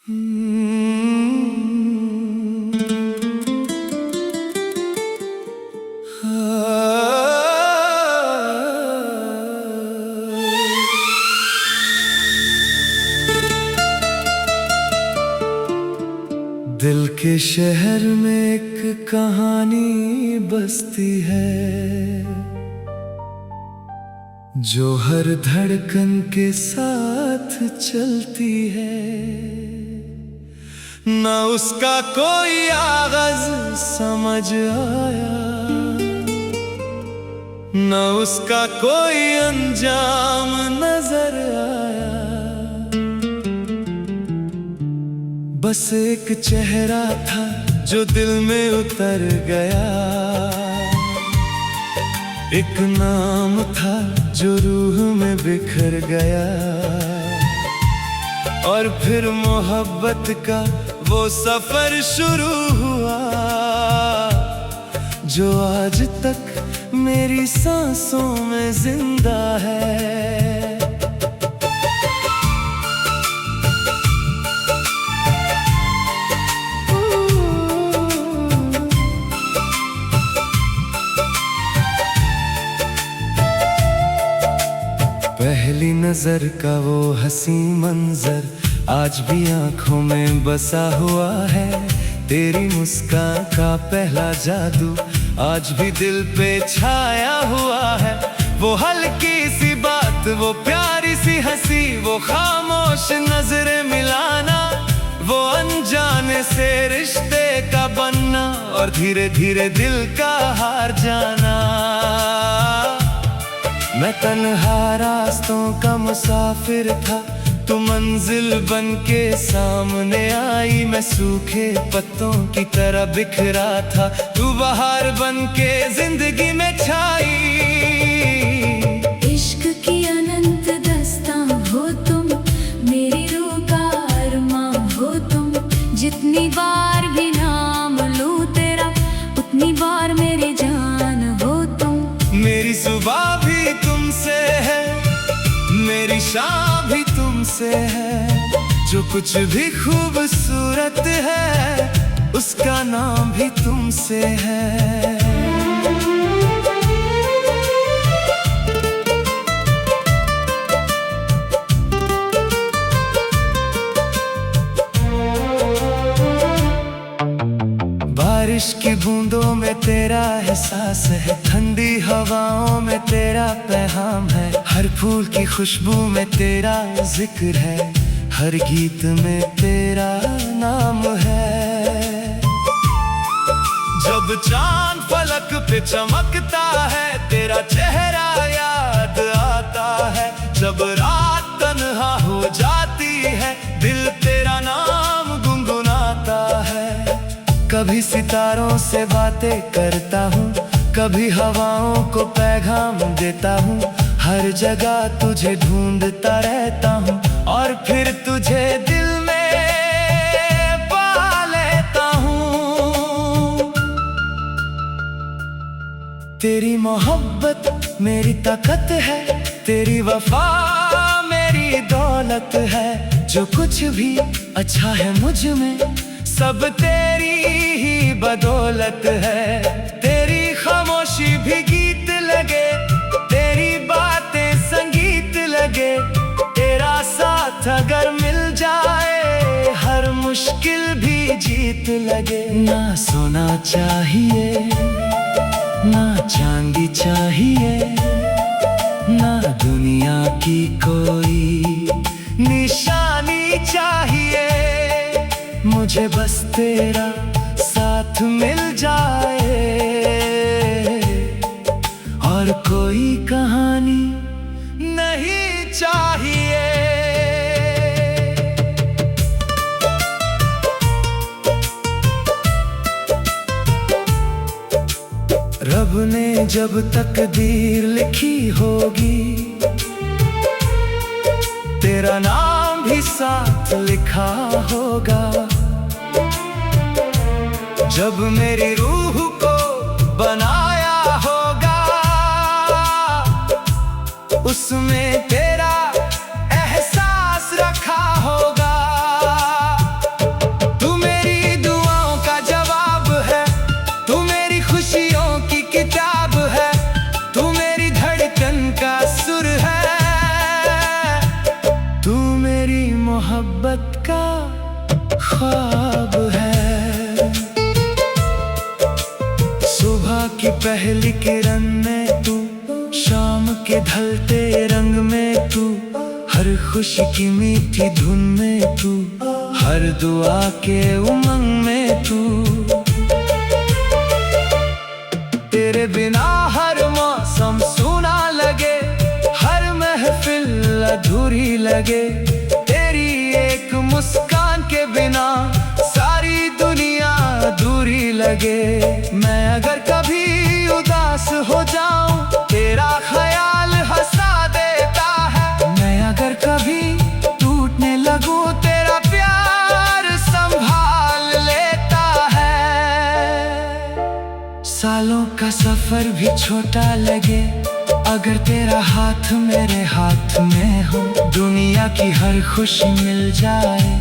दिल के शहर में एक कहानी बसती है, जो हर धड़कन के साथ चलती है। ना उसका कोई आगाज समझ आया, ना उसका कोई अंजाम नजर आया। बस एक चेहरा था जो दिल में उतर गया, एक नाम था जो रूह में बिखर गया। और फिर मोहब्बत का वो सफर शुरू हुआ, जो आज तक मेरी सांसों में जिंदा है। पहली नजर का वो हंसी मंजर आज भी आंखों में बसा हुआ है। तेरी मुस्कान का पहला जादू आज भी दिल पे छाया हुआ है। वो हल्की सी बात, वो प्यारी सी हंसी, वो खामोश नजरें मिलाना, वो अनजाने से रिश्ते का बनना और धीरे धीरे दिल का हार जाना। मैं तन्हा रास्तों का मुसाफिर था, तू मंजिल बन के सामने आई। मैं सूखे पत्तों की तरह बिखरा था, तू बहार बन के जिंदगी में छाई। इश्क की अनंत दास्तां हो तुम, मेरी रूह का अरमां हो तुम। जितनी बार भी नाम लूं तेरा, उतनी बार मेरी जान हो तुम। मेरी सुबह भी तुमसे है, मेरी शाम भी तुमसे है। जो कुछ भी खूबसूरत है, उसका नाम भी तुमसे है। बारिश की बूंदों में तेरा एहसास है, ठंडी हवाओं में तेरा पैगाम है। हर फूल की खुशबू में तेरा जिक्र है, हर गीत में तेरा नाम है। जब चांद फलक पे चमकता है, तेरा चेहरा याद आता है। जब रात तन्हा हो जाती है, दिल तेरा नाम गुनगुनाता है। कभी सितारों से बातें करता हूँ, कभी हवाओं को पैगाम देता हूँ। हर जगह तुझे ढूंढता रहता हूँ, और फिर तुझे दिल में पा लेता हूँ। तेरी मोहब्बत मेरी ताकत है, तेरी वफा मेरी दौलत है। जो कुछ भी अच्छा है मुझ में, सब तेरी ही बदौलत है। तेरी खामोशी भी गीत लगे, तेरी बातें संगीत लगे। तेरा साथ अगर मिल जाए, हर मुश्किल भी जीत लगे। ना सोना चाहिए, ना चांदी चाहिए, ना दुनिया की कोई निशानी चाहिए। मुझे बस तेरा साथ मिल जाए, और कोई कहानी नहीं चाहिए। रब ने जब तकदीर लिखी होगी, तेरा नाम भी साथ लिखा होगा। जब मेरी रूह को बनाया होगा, उसमें तेरा एहसास रखा होगा। मोहब्बत का ख्वाब है। सुबह की पहली किरण में तू, शाम के ढलते रंग में तू, हर खुशी की मीठी धुन में तू, हर दुआ के उमंग में तू। तेरे बिना हर मौसम सूना लगे, हर महफिल अधूरी लगे। तेरी एक मुस्कान के बिना सारी दुनिया अधूरी लगे। मैं अगर कभी उदास हो जाऊं, तेरा ख्याल हंसा देता है। मैं अगर कभी टूटने लगूं, तेरा प्यार संभाल लेता है। सालों का सफर भी छोटा लगे, अगर तेरा हाथ मेरे हाथ में हो। दुनिया की हर खुशी मिल जाए,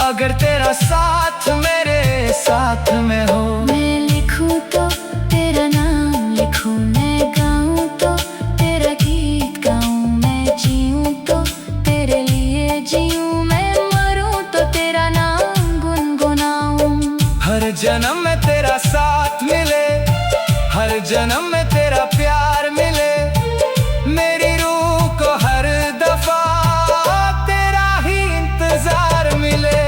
अगर तेरा साथ मेरे साथ में हो। मैं लिखूं तो तेरा नाम लिखूं, मैं गाऊं तो तेरा गीत गाऊं, मैं जीऊं तो तेरे लिए जीऊं, मैं मरूं तो तेरा नाम गुनगुनाऊं। हर जन्म में तेरा साथ मिले, हर जन्म में तेरा प्यार मिले। मेरी रूह को हर दफा तेरा ही इंतजार मिले।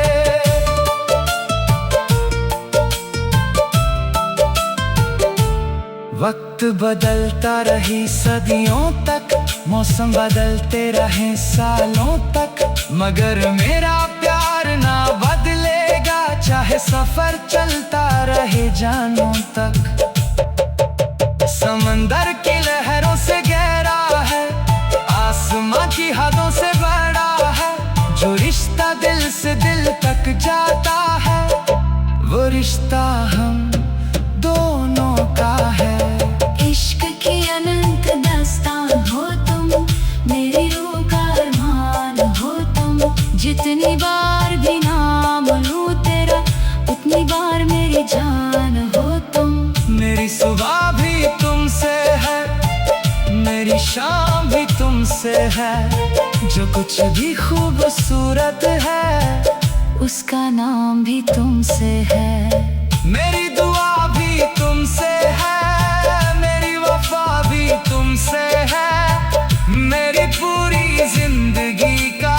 वक्त बदलता रही सदियों तक, मौसम बदलते रहे सालों तक, मगर मेरा प्यार ना बदलेगा, चाहे सफर चलता रहे जानों तक। समंदर की लहरों से गहरा है, आसमां की हदों से बड़ा है। जो रिश्ता दिल से दिल तक जाता है, वो रिश्ता हम दोनों का है। इश्क की अनंत दास्तान हो तुम, मेरी रूह का अरमान हो तुम। जितनी बार भी नाम लूं तेरा, उतनी बार मेरी जान हो तुम। मेरी सुबह भी तुमसे है, मेरी शाम भी तुमसे है। जो कुछ भी खूबसूरत है, उसका नाम भी तुमसे है। मेरी दुआ भी तुमसे है, मेरी वफा भी तुमसे है। मेरी पूरी जिंदगी का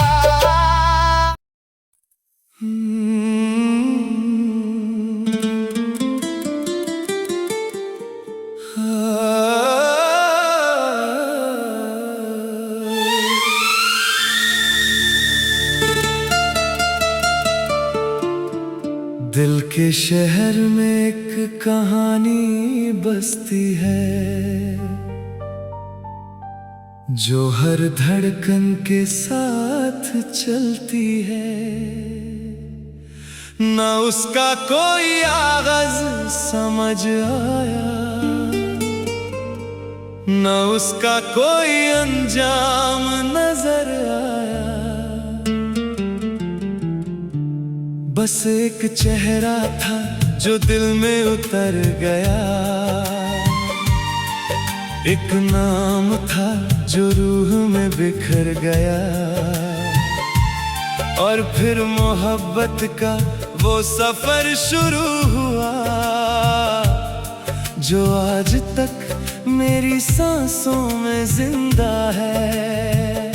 दिल के शहर में एक कहानी बसती है, जो हर धड़कन के साथ चलती है। ना उसका कोई आगाज समझ आया, ना उसका कोई अंजाम नजर आया। बस एक चेहरा था जो दिल में उतर गया, एक नाम था जो रूह में बिखर गया। और फिर मोहब्बत का वो सफर शुरू हुआ, जो आज तक मेरी सांसों में जिंदा है।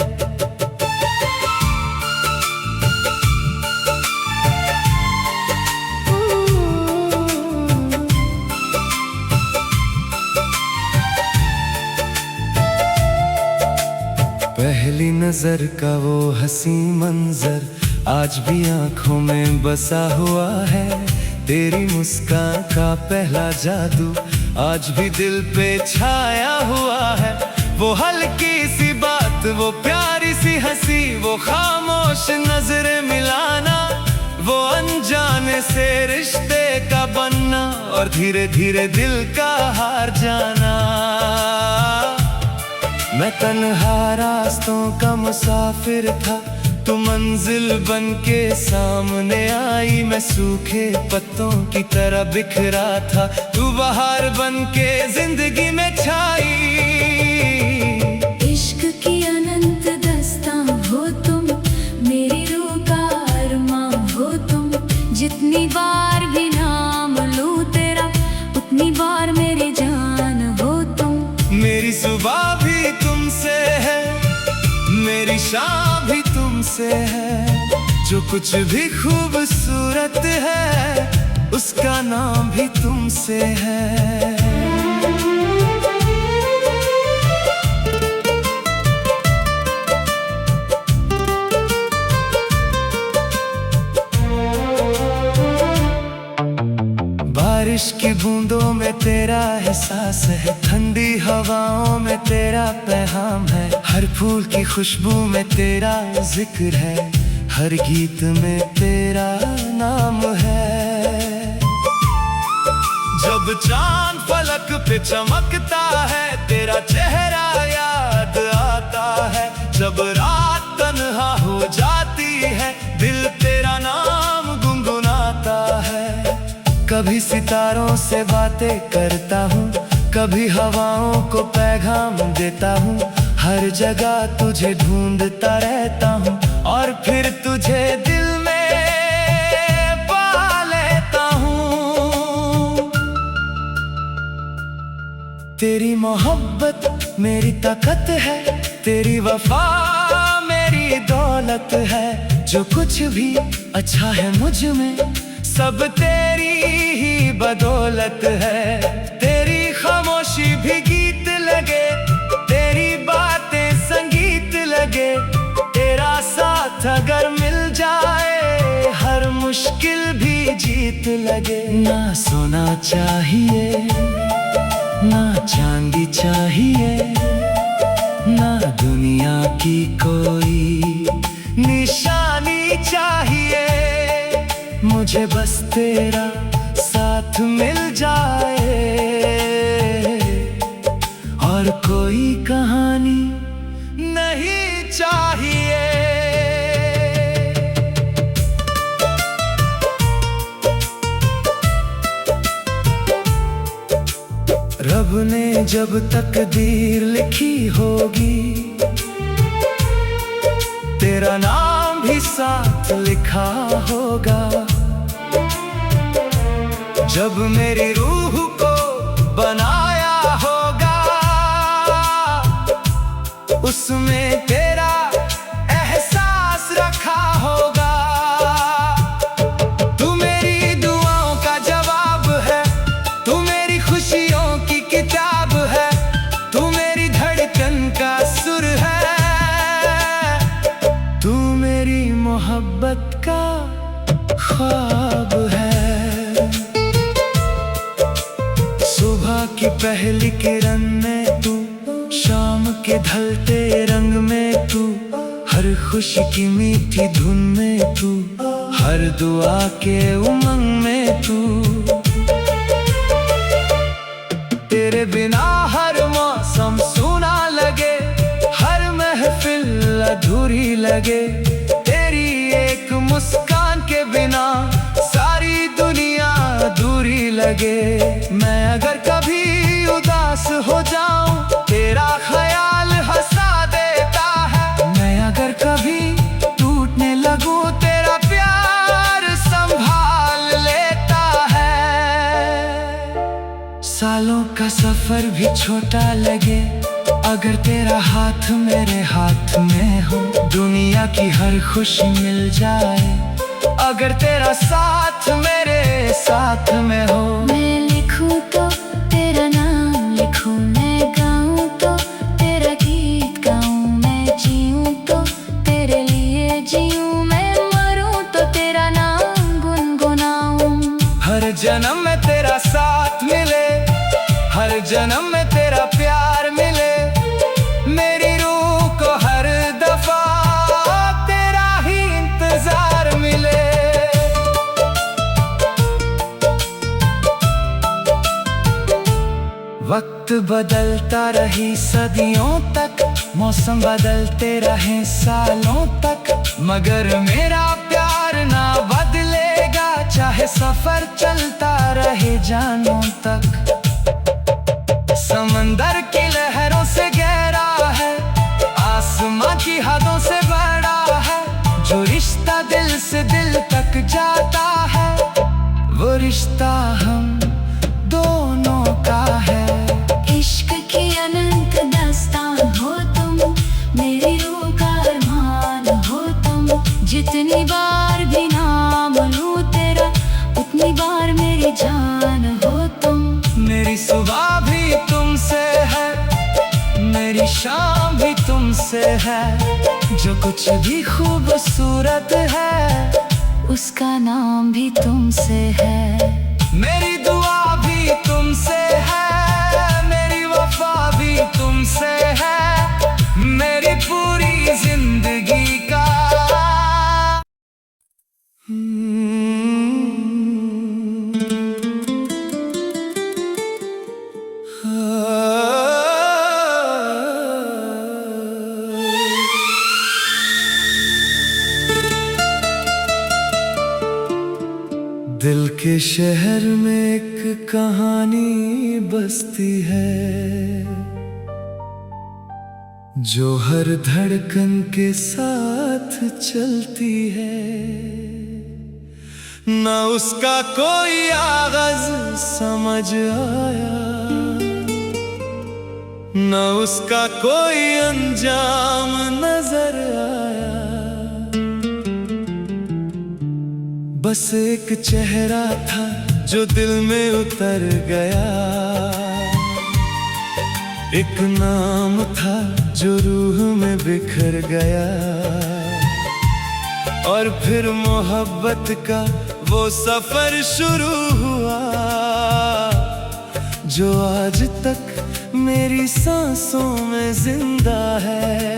पहली नजर का वो हंसी मंजर आज भी आंखों में बसा हुआ है। तेरी मुस्कान का पहला जादू आज भी दिल पे छाया हुआ है। वो हल्की सी बात, वो प्यारी सी हंसी, वो खामोश नजरें मिलाना, वो अनजाने से रिश्ते का बनना और धीरे धीरे दिल का हार जाना। मैं तन्हा रास्तों का मुसाफिर था, तू मंजिल बन के सामने आई। मैं सूखे पत्तों की तरह बिखरा था, तू बहार बन के जिंदगी में छाई। इश्क की अनंत दास्तां हो तुम, मेरी रूह का जितनी बार भी नाम लूं तेरा, उतनी बार मेरी जान हो तुम। मेरी सुबह भी तुमसे है, मेरी शाम भी तुमसे है। जो कुछ भी खूबसूरत है, उसका नाम भी तुमसे है। बारिश की बूंदों में तेरा एहसास है, ठंडी हवाओं में तेरा पैगाम है। हर फूल की खुशबू में तेरा जिक्र है, हर गीत में तेरा नाम है। जब चांद फलक पे चमकता है, तेरा चेहरा याद आता है। जब रात तन्हा हो जाती है, दिल तेरा नाम गुनगुनाता है। कभी सितारों से बातें करता हूँ, कभी हवाओं को पैगाम देता हूँ। हर जगह तुझे ढूंढता रहता हूँ, और फिर तुझे दिल में पा लेता हूँ। तेरी मोहब्बत मेरी ताकत है, तेरी वफा मेरी दौलत है। जो कुछ भी अच्छा है मुझ में, सब तेरी ही बदौलत है। तेरी खामोशी भी गीत लगे, तेरी बातें संगीत लगे। तेरा साथ अगर मिल जाए, हर मुश्किल भी जीत लगे। ना सोना चाहिए, ना चांदी चाहिए, ना दुनिया की कोई निशानी चाहिए। मुझे बस तेरा साथ मिल जाए, और कोई कहानी नहीं चाहिए। रब ने जब तकदीर लिखी होगी, तेरा नाम भी साथ लिखा होगा। जब मेरी रूह को बनाया होगा, उसमें तेरा एहसास रखा होगा। तू मेरी दुआओं का जवाब है, तू मेरी खुशियों की किताब है। तू मेरी धड़कन का सुर है, तू मेरी मोहब्बत का ख्वाब है। सुबह की पहली किरण में तू, शाम के ढलते रंग में तू। हर खुशी की मीठी धुन में तू, हर दुआ के उमंग में तू। तेरे बिना हर मौसम सूना लगे, हर महफिल अधूरी लगे। तेरी एक मुस्कान के बिना सारी दुनिया अधूरी लगे। मैं अगर कभी उदास हो जाऊं, तेरा ख्याल हंसा देता है। मैं अगर कभी टूटने लगूं, तेरा प्यार संभाल लेता है। सालों का सफर भी छोटा लगे, अगर तेरा हाथ मेरे हाथ में हो। दुनिया की हर खुशी मिल जाए, अगर तेरा साथ मेरे साथ में हो। मैं लिखूं तो तेरा नाम लिखूं, मैं गाऊं तो तेरा गीत गाऊं। मैं जीऊं तो तेरे लिए जीऊं, मैं मरूं तो तेरा नाम गुनगुनाऊं। हर जन्म में तेरा साथ मिले, हर जन्म में तेरा प्यार मिले। मेरी रूह को हर दफा तेरा ही इंतजार मिले। वक्त बदलता रही सदियों तक, मौसम बदलते रहे सालों तक। मगर मेरा प्यार ना बदलेगा, चाहे सफर चलता रहे जानों तक। समंदर की लहरों से गहरा है, आसमां की हदों से बड़ा है। जो रिश्ता दिल से दिल तक जाता है, वो रिश्ता हम दोनों का है। इश्क की अनंत दास्तां हो तुम, मेरी रूह का अरमान हो तुम। जितनी बार भी नाम लूं तेरा, उतनी बार मेरी जान हो तुम। मेरी सुबह भी तुमसे है, मेरी शाम भी तुमसे है। जो कुछ भी खूबसूरत है, उसका नाम भी तुमसे है। मेरी दुआ भी तुमसे है, मेरी वफा भी तुमसे है। मेरी पूरी जिंदगी का दिल के शहर में एक कहानी बसती है, जो हर धड़कन के साथ चलती है। ना उसका कोई आगाज समझ आया, ना उसका कोई अंजाम नजर आया। बस एक चेहरा था जो दिल में उतर गया, एक नाम था जो रूह में बिखर गया। और फिर मोहब्बत का वो सफर शुरू हुआ, जो आज तक मेरी सांसों में जिंदा है।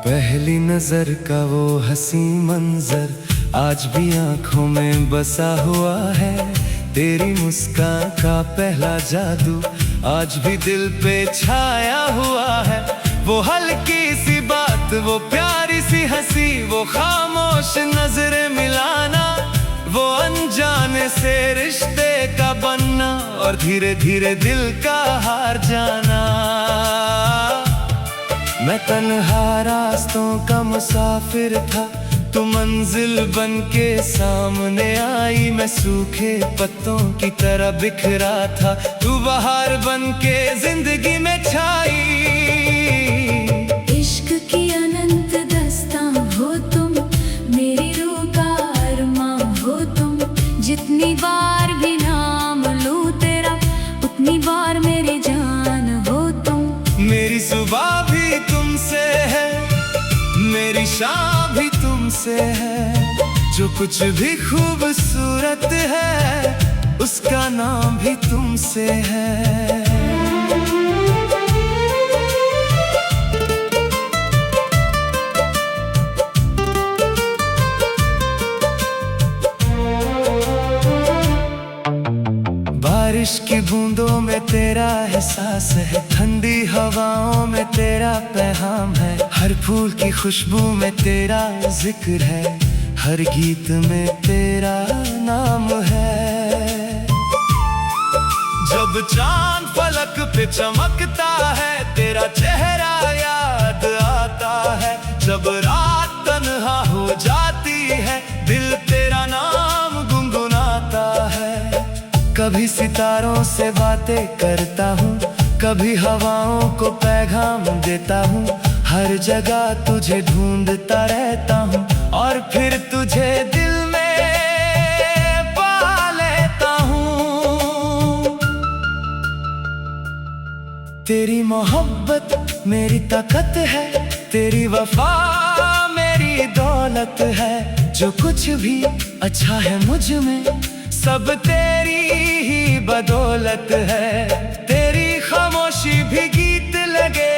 पहली नजर का वो हंसी मंजर आज भी आंखों में बसा हुआ है। तेरी मुस्कान का पहला जादू आज भी दिल पे छाया हुआ है। वो हल्की सी बात, वो प्यारी सी हंसी, वो खामोश नजरें मिलाना, वो अनजाने से रिश्ते का बनना और धीरे धीरे दिल का हार जाना। मैं तन्हा रास्तों का मुसाफिर था, तू मंजिल बन के सामने आई। मैं सूखे पत्तों की तरह बिखरा था, तू बहार बन के जिंदगी में छाई। इश्क की अनंत दास्तां हो तुम, मेरी रूह का अरमां हो तुम। जितनी बार भी नाम लूं तेरा, उतनी बार मेरी जान हो तुम। मेरी सुबह भी तुमसे है, मेरी शाम भी तुमसे है। जो कुछ भी खूबसूरत है, उसका नाम भी तुमसे है। बारिश की बूंदों में तेरा एहसास है, ठंडी हवाओं में तेरा पैगाम है। हर फूल की खुशबू में तेरा जिक्र है, हर गीत में तेरा नाम है। जब चांद फलक पे चमकता है, तेरा चेहरा याद आता है। जब रात तन्हा हो जाती है, दिल तेरा नाम गुनगुनाता है। कभी सितारों से बातें करता हूँ, कभी हवाओं को पैगाम देता हूँ। हर जगह तुझे ढूंढता रहता हूँ, और फिर तुझे दिल में पा लेता हूँ। तेरी मोहब्बत मेरी ताकत है, तेरी वफा मेरी दौलत है। जो कुछ भी अच्छा है मुझ में, सब तेरी ही बदौलत है। तेरी खामोशी भी गीत लगे,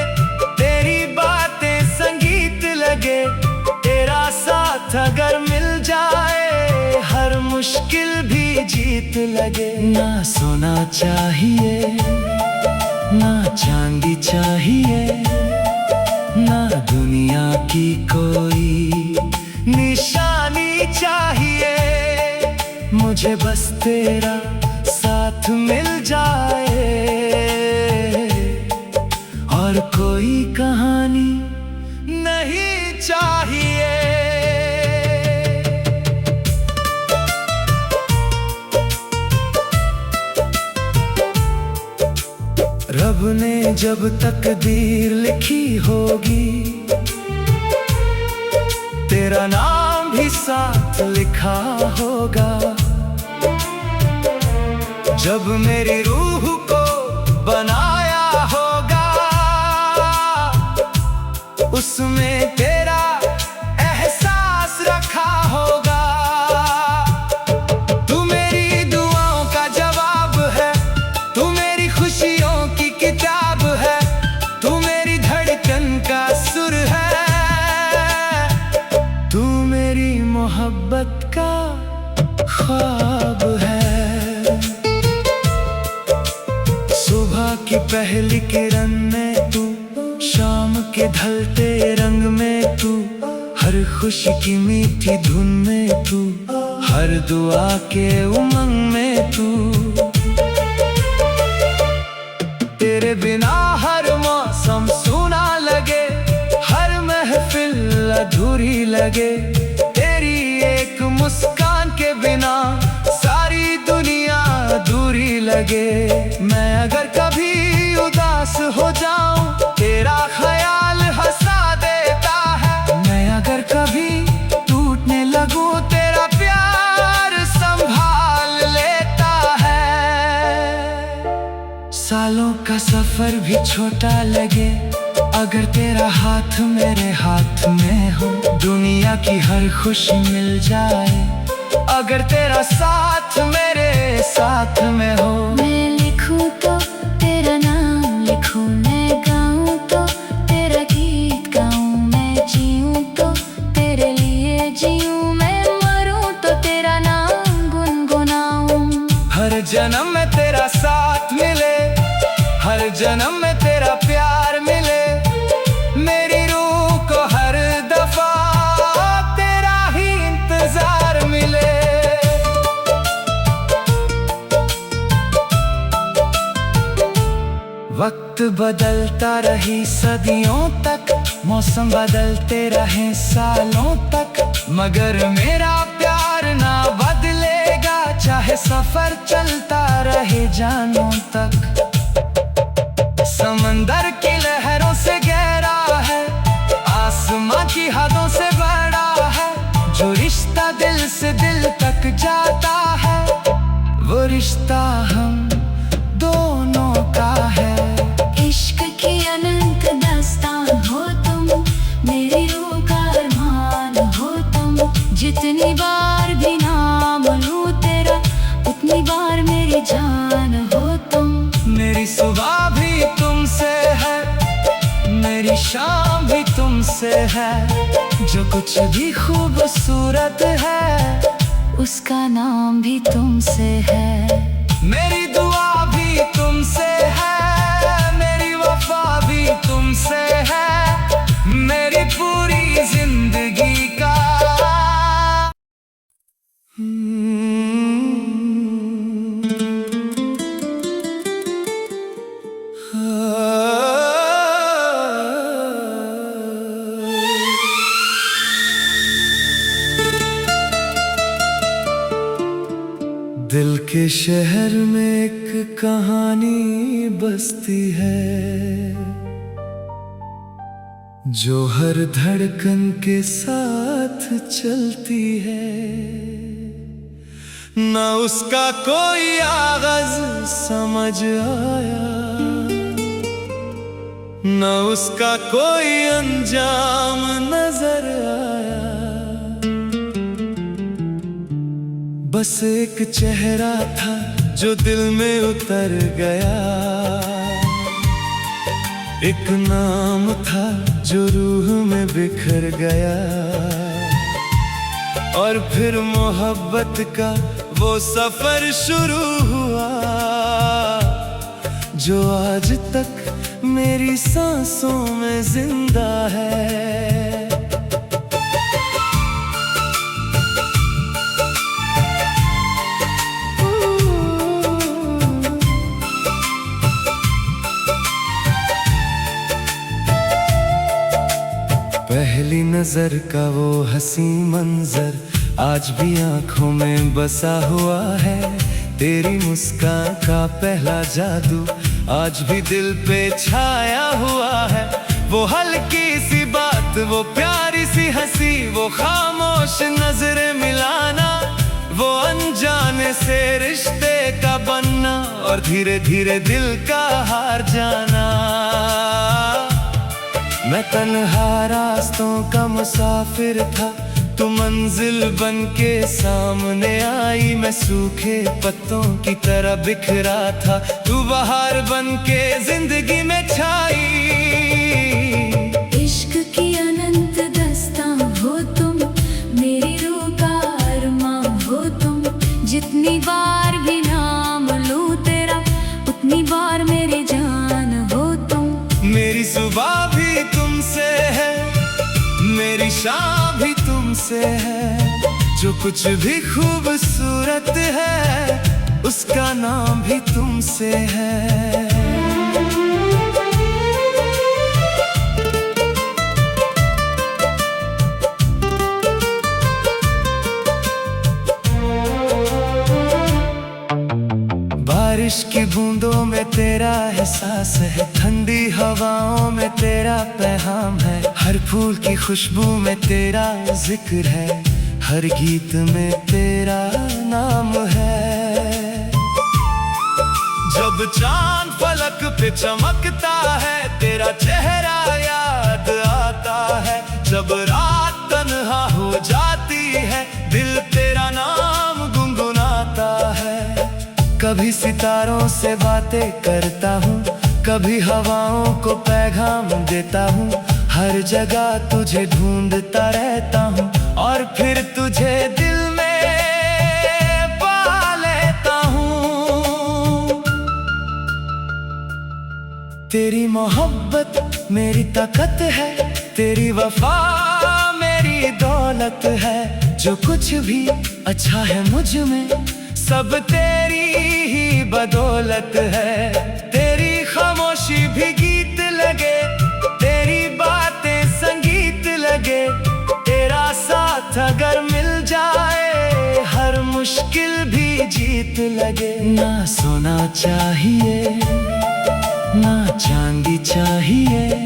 तेरी बातें संगीत लगे। तेरा साथ अगर मिल जाए, हर मुश्किल भी जीत लगे। ना सोना चाहिए, ना चांदी चाहिए, ना दुनिया की कोई निशानी चाहिए। मुझे बस तेरा साथ मिल जाए और कोई कहानी नहीं चाहिए। रब ने जब तकदीर लिखी होगी, तेरा नाम भी साथ लिखा होगा। जब मेरी रूह को बनाया होगा, उसमें तेरा एहसास रखा होगा। तू मेरी दुआओं का जवाब है, तू मेरी खुशियों की किताब है, तू मेरी धड़कन का सुर है, तू मेरी मोहब्बत का ख्वाब है। सुबह की पहली किरण में तू, शाम के ढलते रंग में तू, हर खुशी की मीठी धुन में तू, हर दुआ के उमंग में तू। तेरे बिना हर मौसम सूना लगे, हर महफिल अधूरी लगे। तेरी एक मुस्कान के बिना सारी दुनिया अधूरी लगे। मैं अगर कभी उदास हो जाऊं, तेरा ख्याल हंसा देता है। मैं अगर कभी टूटने लगूं, तेरा प्यार संभाल लेता है। सालों का सफर भी छोटा लगे, अगर तेरा हाथ मेरे हाथ में हो। दुनिया की हर खुशी मिल जाए, अगर तेरा साथ मेरे साथ में हो। मैं लिखूं तो तेरा नाम लिखूं, मैं गाऊं तो तेरा गीत गाऊं, मैं जीऊं तो तेरे लिए जीऊं, मैं मरूं तो तेरा नाम गुनगुनाऊं। हर जन्म में तेरा साथ मिले, हर जन्म में तेरा प्यार मिले। मेरी रूह को हर दफा तेरा ही इंतजार मिले। वक्त बदलता रही सदियों तक, मौसम बदलते रहे सालों तक, मगर मेरा प्यार ना बदलेगा, चाहे सफर चलता रहे जानों तक। समंदर की लहरों से गहरा है, आसमां की हदों से बड़ा है। जो रिश्ता दिल से दिल तक जाता है, वो रिश्ता हम दोनों का है। इश्क की अनंत दास्तान हो तुम, मेरी रूह का अरमान हो तुम। जितनी बार भी नाम लूं तेरा, उतनी बार मेरी जान हो तुम। मेरी सुबह भी तुमसे है, मेरी शाम भी तुमसे है। जो कुछ भी खूबसूरत है, उसका नाम भी तुमसे है। मेरी दुआ भी तुमसे है, मेरी वफा भी तुमसे है। मेरी पूरी जिंदगी का दिल के शहर में एक कहानी बसती है, जो हर धड़कन के साथ चलती है। न उसका कोई आगाज समझ आया, न उसका कोई अंजाम नजर आया। बस एक चेहरा था जो दिल में उतर गया, एक नाम था जो रूह में बिखर गया। और फिर मोहब्बत का वो सफर शुरू हुआ, जो आज तक मेरी सांसों में जिंदा है। नजर का वो हंसी मंजर आज भी आंखों में बसा हुआ है। तेरी मुस्कान का पहला जादू आज भी दिल पे छाया हुआ है। वो हल्की सी बात, वो प्यारी सी हंसी, वो खामोश नजरें मिलाना, वो अनजाने से रिश्ते का बनना और धीरे धीरे दिल का हार जाना। मैं तन्हा रास्तों का मुसाफिर था, तू मंजिल बन के सामने आई। मैं सूखे पत्तों की तरह बिखरा था, तू बहार बन के जिंदगी में छाई। इश्क की अनंत दास्तां हो तुम, मेरी रूह का अरमां हो तुम। जितनी बार भी नाम लूं तेरा, उतनी बार मेरी जान हो तुम। मेरी सुबह भी तुमसे है, मेरी शाम भी तुमसे है। जो कुछ भी खूबसूरत है, उसका नाम भी तुमसे है। बारिश की बूंदों में तेरा एहसास है, ठंडी हवाओं में तेरा पैगाम है। हर फूल की खुशबू में तेरा जिक्र है, हर गीत में तेरा नाम है। जब चांद फलक पे चमकता है, तेरा चेहरा याद आता है। जब रात तन्हा हो जाती है, दिल तेरा नाम गुनगुनाता है। कभी सितारों से बातें करता हूँ, कभी हवाओं को पैगाम देता हूँ। हर जगह तुझे ढूंढता रहता हूँ और फिर तुझे दिल में पा लेता हूँ। तेरी मोहब्बत मेरी ताकत है, तेरी वफा मेरी दौलत है। जो कुछ भी अच्छा है मुझ में, सब तेरी ही बदौलत है। तेरी खामोशी भी गीत लगे, तेरी बातें संगीत लगे। तेरा साथ अगर मिल जाए, हर मुश्किल भी जीत लगे। ना सोना चाहिए, ना चांदी चाहिए,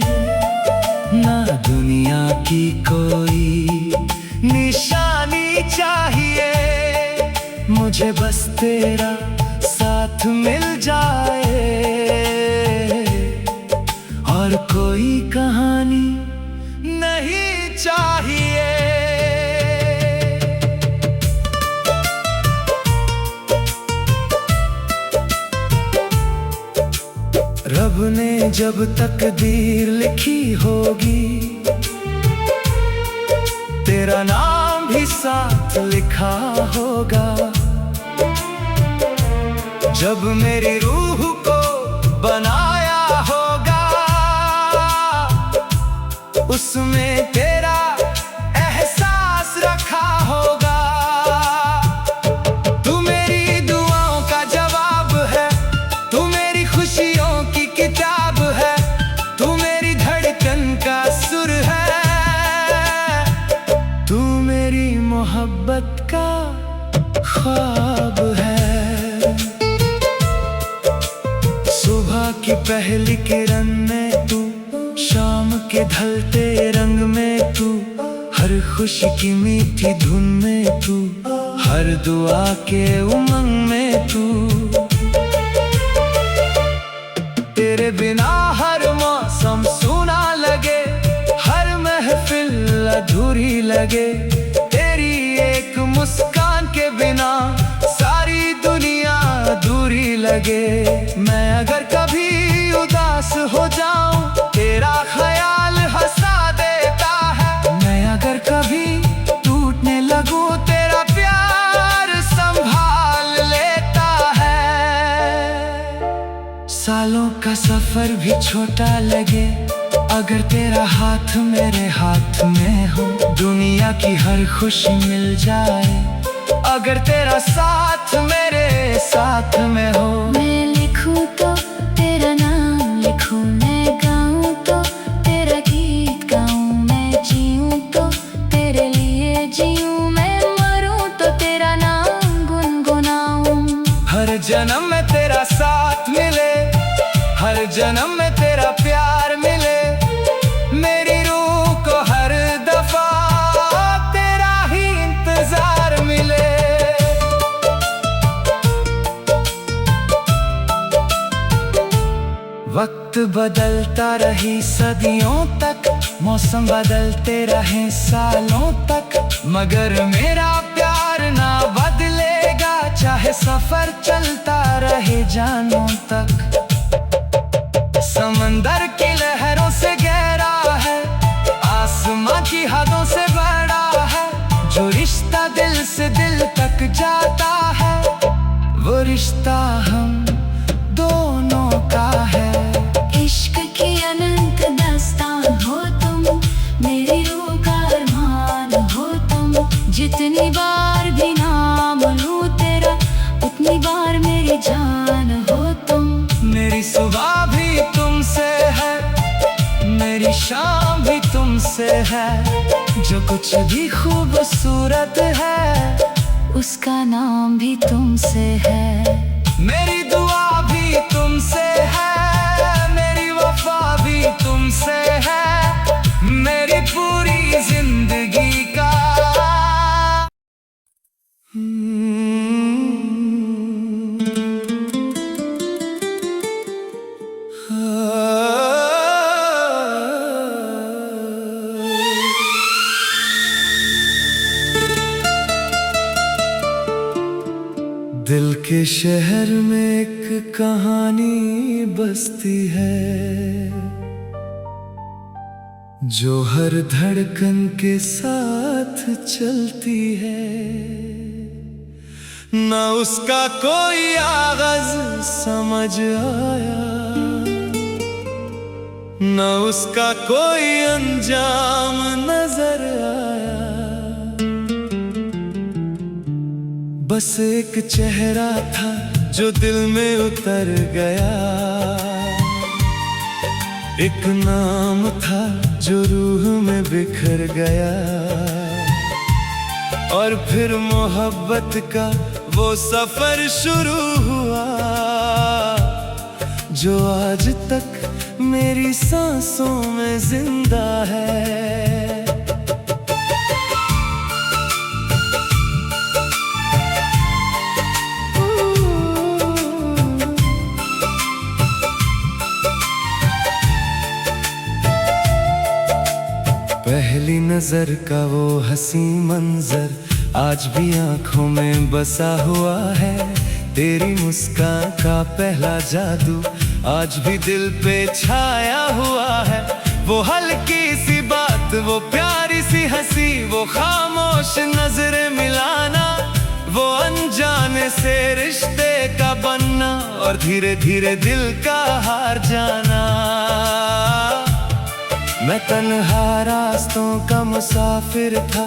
ना दुनिया की कोई निशानी चाहिए। मुझे बस तेरा साथ मिल जाए और कोई कहानी नहीं चाहिए। रब ने जब तकदीर लिखी होगी, तेरा नाम भी साथ लिखा होगा। जब मेरी रूह को बनाया होगा, उसमें तेरा एहसास रखा होगा। तू मेरी दुआओं का जवाब है, तू मेरी खुशियों की किताब है। तू मेरी धड़कन का सुर है, तू मेरी मोहब्बत का ख्वाब है। सुबह की पहली किरण में तू, शाम के ढलते रंग में तू, हर खुशी की मीठी धुन में तू, हर दुआ के उमंग में तू। तेरे बिना हर मौसम सूना लगे, हर महफिल अधूरी लगे। तेरी एक मुस्कान के बिना सारी दुनिया अधूरी लगे। मैं अगर कभी उदास हो जाऊं, तेरा ख्याल हंसा देता है। मैं अगर कभी टूटने लगूं, तेरा प्यार संभाल लेता है। सालों का सफर भी छोटा लगे, अगर तेरा हाथ मेरे हाथ में हो। दुनिया की हर खुशी मिल जाए, अगर तेरा साथ मेरे साथ में हो। मैं लिखूं तो तेरा नाम लिखूं, मैं गाऊं तो तेरा गीत गाऊं, मैं जीऊं तो जन्म में तेरा साथ मिले, हर जन्म में तेरा प्यार मिले। मेरी रूह को हर दफा तेरा ही इंतजार मिले। वक्त बदलता रही सदियों तक, मौसम बदलते रहे सालों तक, मगर मेरा प्यार ना बदलेगा, चाहे सफर चलता रहे जानों तक। समंदर की लहरों से गहरा है, आसमां की हदों से बड़ा है, जो रिश्ता दिल से दिल तक जाता है, वो रिश्ता हम दोनों का है। इश्क की अनंत दास्तान हो तुम, मेरी रूह का अरमान हो तुम। जितनी बार भी नाम लूं तेरा, उतनी बार मेरी जान हो तुम। मेरी सुबह भी तुमसे है, मेरी शाम भी तुमसे है, जो कुछ भी खूबसूरत है, उसका नाम भी तुमसे है। मेरी दुआ भी तुमसे है, मेरी वफा भी तुमसे है, मेरी पूरी जिंदगी का दिल के शहर में एक कहानी बसती है, जो हर धड़कन के साथ चलती है। ना उसका कोई आगाज समझ आया, ना उसका कोई अंजाम नजर आया। बस एक चेहरा था जो दिल में उतर गया, एक नाम था जो रूह में बिखर गया। और फिर मोहब्बत का वो सफर शुरू हुआ, जो आज तक मेरी सांसों में जिंदा है। पहली नजर का वो हंसी मंजर आज भी आंखों में बसा हुआ है। तेरी मुस्कान का पहला जादू आज भी दिल पे छाया हुआ है। वो हल्की सी बात, वो प्यारी सी हंसी, वो खामोश नजरें मिलाना, वो अनजाने से रिश्ते का बनना और धीरे धीरे दिल का हार जाना। मैं तन्हा रास्तों का मुसाफिर था,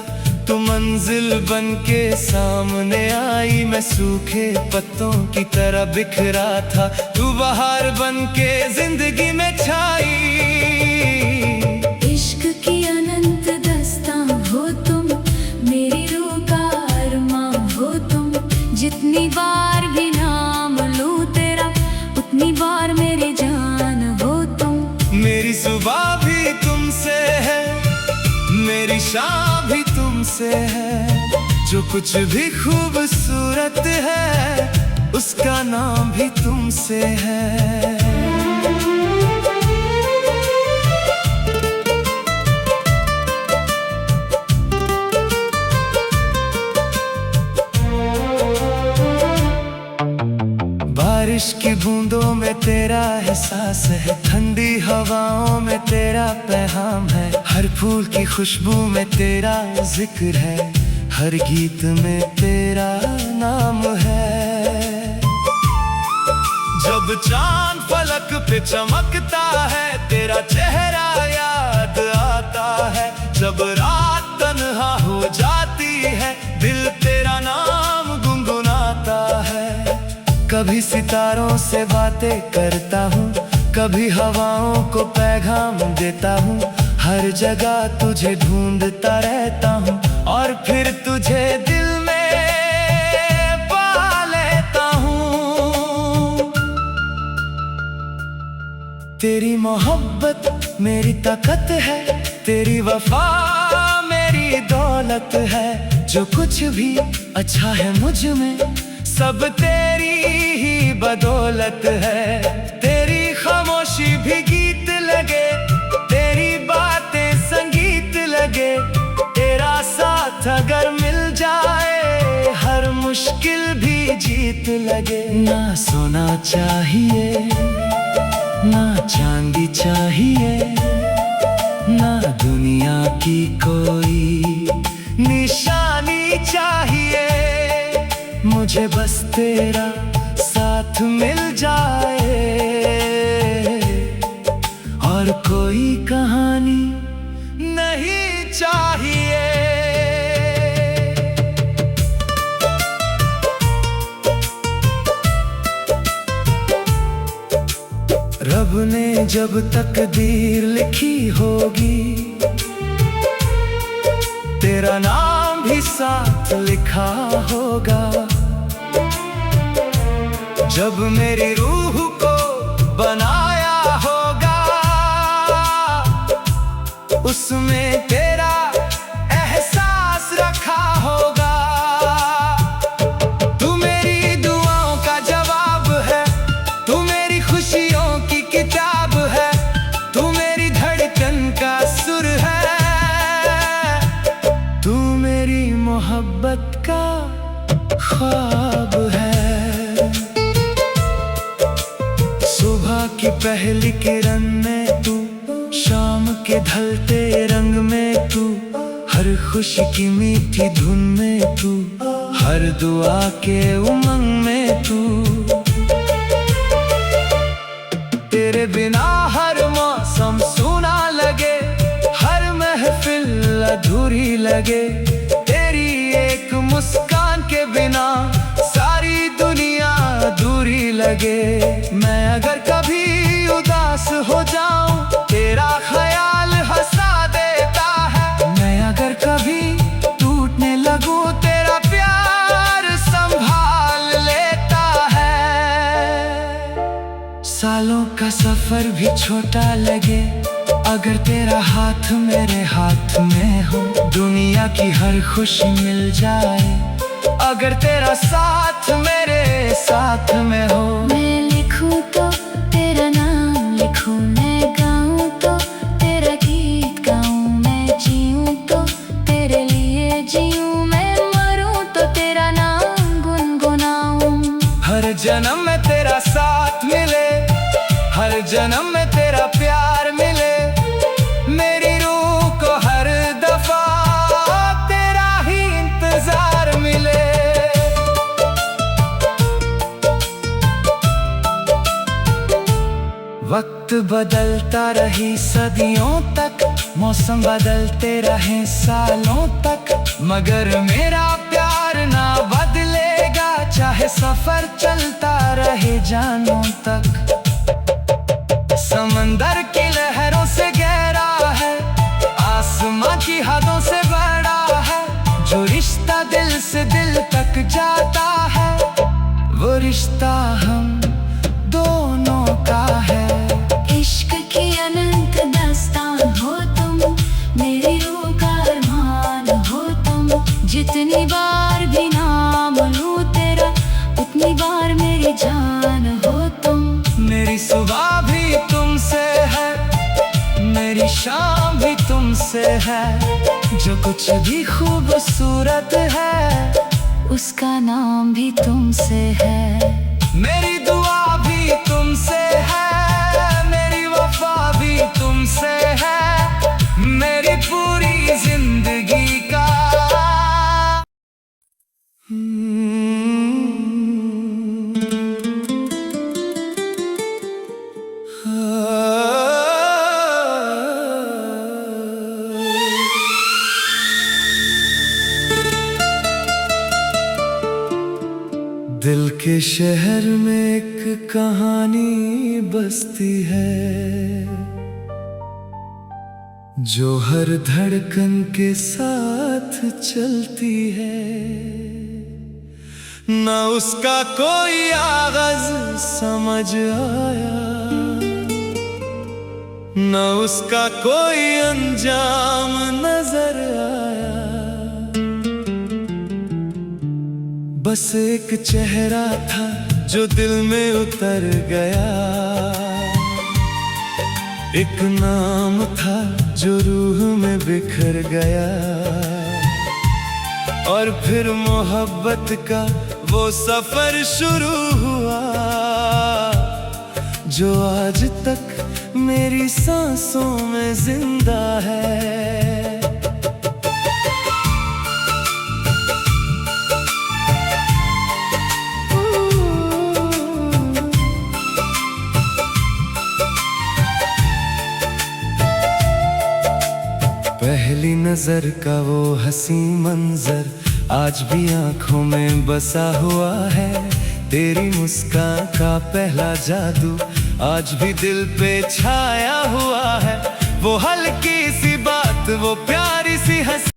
तू मंजिल बन के सामने आई। मैं सूखे पत्तों की तरह बिखरा था, तू बहार बन के जिंदगी में छाई। इश्क की अनंत दास्तां हो तुम, मेरी रूह का अरमान हो तुम। जितनी बार भी नाम लूं तेरा, उतनी बार मेरी जान हो तुम। मेरी सुबह भी तुमसे है, मेरी शाम भी तुमसे है, जो कुछ भी खूबसूरत है, उसका नाम भी तुमसे है। बारिश की बूंदों में तेरा एहसास है, ठंडी हवाओं में तेरा पैगाम है। हर फूल की खुशबू में तेरा जिक्र है, हर गीत में तेरा नाम है। जब चांद फलक पे चमकता है, तेरा चेहरा याद आता है। जब रात तन्हा हो जाती है, दिल तेरा नाम गुनगुनाता है। कभी सितारों से बातें करता हूँ, कभी हवाओं को पैगाम देता हूँ। हर जगह तुझे ढूंढता रहता हूँ, और फिर तुझे दिल में पा लेता हूँ। तेरी मोहब्बत मेरी ताकत है, तेरी वफा मेरी दौलत है। जो कुछ भी अच्छा है मुझ में सब तेरी ही बदौलत है। तेरी खामोशी भी गीत लगे, तेरी बातें संगीत लगे। तेरा साथ अगर मिल जाए हर मुश्किल भी जीत लगे। ना सोना चाहिए ना चांदी चाहिए, ना दुनिया की कोई निशानी चाहिए। मुझे बस तेरा साथ मिल जाए और कोई कहानी नहीं चाहिए। रब ने जब तकदीर लिखी होगी तेरा नाम भी साथ लिखा होगा। जब मेरी रूह को बनाया होगा उसमें तेरा एहसास रखा होगा। तू मेरी दुआओं का जवाब है, तू मेरी खुशियों की किताब है, तू मेरी धड़कन का सुर है, तू मेरी मोहब्बत का ख्वाब है। सुबह की पहली किरण में तू, शाम के ढलते रंग में तू, हर खुशी की मीठी धुन में तू, हर दुआ के उमंग में तू। तेरे बिना हर मौसम सूना लगे, हर महफिल अधूरी लगे। तेरी एक मुस्कान के बिना सारी दुनिया अधूरी लगे। मैं अगर कभी उदास हो जाऊं तेरा ख्याल हंसा देता है। मैं अगर कभी टूटने लगूं तेरा प्यार संभाल लेता है। सालों का सफर भी छोटा लगे अगर तेरा हाथ मेरे हाथ में हो। दुनिया की हर खुशी मिल जाए अगर तेरा साथ मेरे साथ में हो। मैं लिखूं तो तेरा नाम लिखूं, मैं गाऊं तो तेरा गीत गाऊं, मैं जीऊं तो तेरे लिए जीऊं, मैं मरूं तो तेरा नाम गुनगुनाऊं। हर जन्म में तेरा साथ मिले, हर जन्म में तेरा प्यार मिले। मेरी रूह को हर दफा तेरा ही इंतजार मिले। वक्त बदलता रही सदियों तक, मौसम बदलते रहे सालों तक, मगर मेरा प्यार ना बदलेगा चाहे सफर चलता रहे जानों तक। समंदर की लहरों से गहरा है, आसमां की हदों से बड़ा है। जो रिश्ता दिल से दिल तक जाता है वो रिश्ता हम दोनों का है। इश्क की अनंत दास्तान हो तुम, मेरी रूह का अरमान हो तुम। जितनी बार भी नाम लूं तेरा उतनी बार मेरी जान हो तुम। मेरी सुबह भी तुमसे है, मेरी शाम भी तुमसे है। जो कुछ भी खूबसूरत है उसका नाम भी तुमसे है। मेरी दुआ भी तुमसे है, मेरी वफा भी तुमसे है। मेरी पूरी जिंदगी का दिल के शहर में एक कहानी बसती है जो हर धड़कन के साथ चलती है। न उसका कोई आगाज समझ आया, न उसका कोई अंजाम नजर आया। बस एक चेहरा था जो दिल में उतर गया, एक नाम था जो रूह में बिखर गया। और फिर मोहब्बत का वो सफर शुरू हुआ जो आज तक मेरी सांसों में जिंदा है। पहली नजर का वो हंसी मंजर आज भी आंखों में बसा हुआ है। तेरी मुस्कान का पहला जादू आज भी दिल पे छाया हुआ है। वो हल्की सी बात, वो प्यारी सी हंसी।